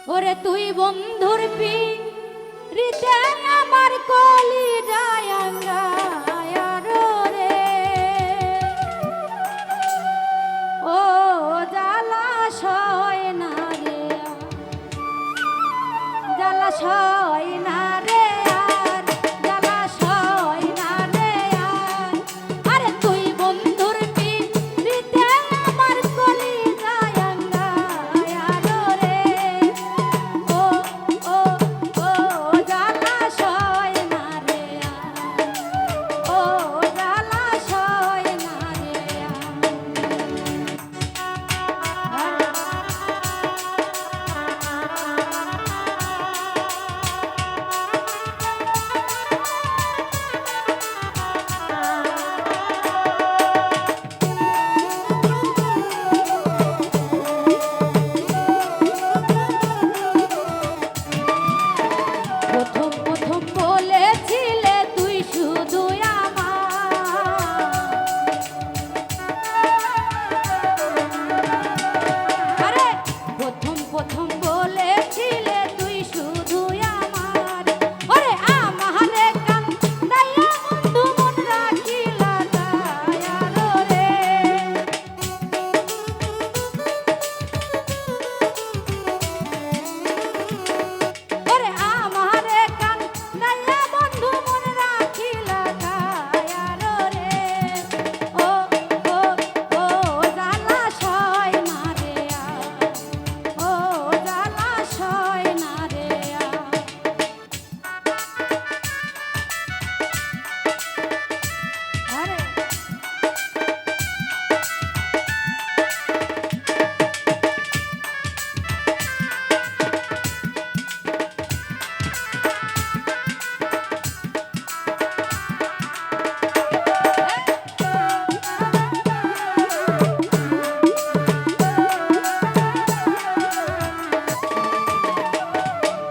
ওরে তুই বন্ধুর পিরিতে আমার কলি যায়ঙ্গা রে ও জালাশয় না রে জালাশয় না রে আর জালাশয় না রে আর আরে তুই বন্ধুর পিরিতে আমার কলি যায়ঙ্গা রে ও ও ও জালাশয় না রে ও জালাশয় না রে প্রথম প্রথম বলেছিলে তুই শুধু আমার আরে প্রথম প্রথম বলেছিলে তুই শুধু আমার ওরে আমারে কান্দাইয়া বন্ধু মন রাখিলা দয়ালো রে ওরে আমারে কান্দাইয়া বন্ধু মন রাখিলা দয়ালো রে ও ও ও জালাশয় না রে ও জালাশয় না রে আরে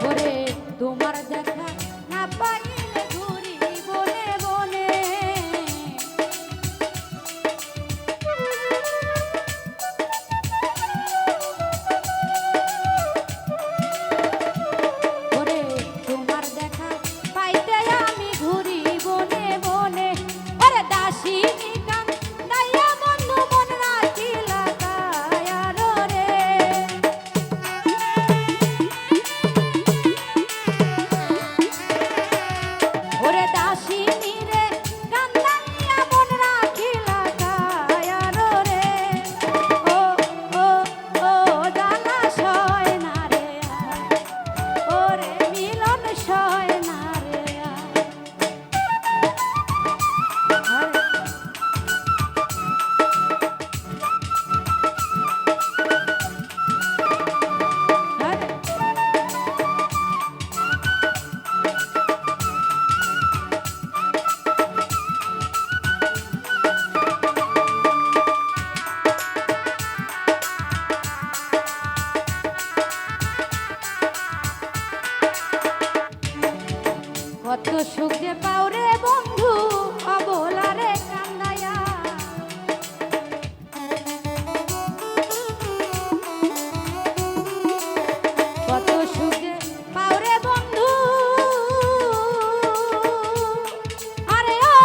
ওরে তোমার দেখা না পাইলে ঘুরি বনে বনে ওরে তোমার দেখা পাইতে আমি ঘুরি বনে বনে ওরে দাসিনী কান্দাইয়া বন্ধু মন রাখিলা দয়ালো রে ওরে দাসিনী রে কান্দাইয়া মন রাখিলা দয়ালো রে ও ও ও জালাশয় না রে ওরে মিলন শয় না রে আরে আরে কত সুখ যে পাও রে বন্ধু অবলা রে কান্দাইয়া কত সুখ যে পাও রে বন্ধু আরে ও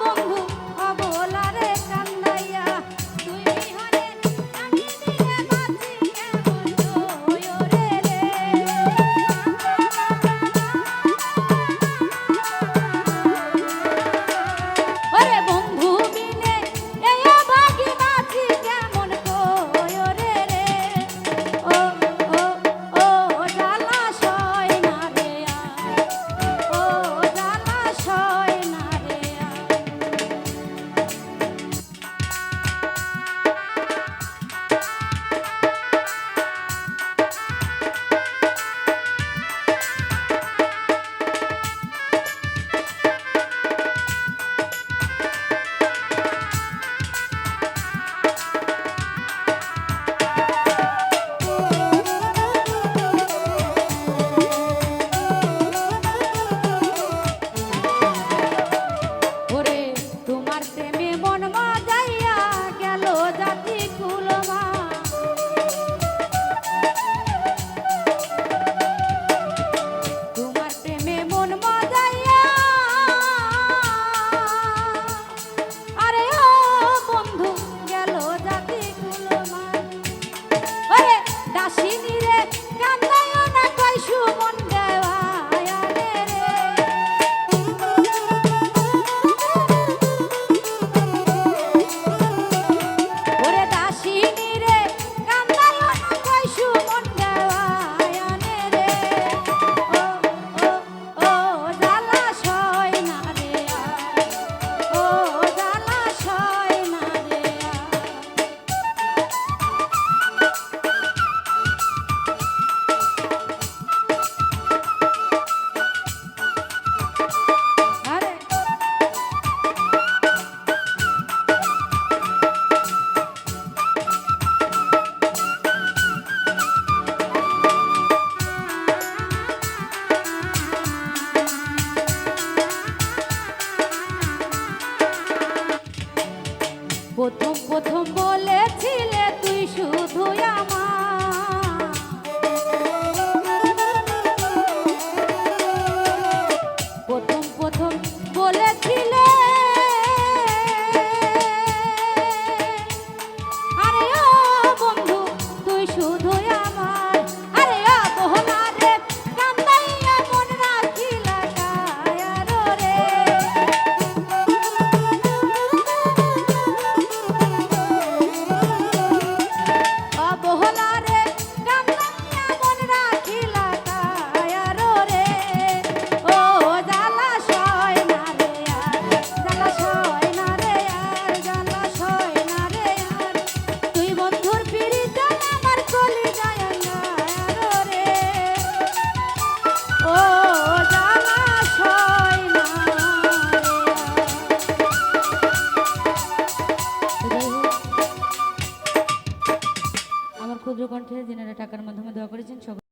বন্ধু অবলা রে কান্দাইয়া তুই বিহনে আমি দিনে বাঁচি কেমন রে রে ক্ষুদ্র কণ্ঠে যিনারা টাকার মাধ্যমে দোয়া করেছেন সকল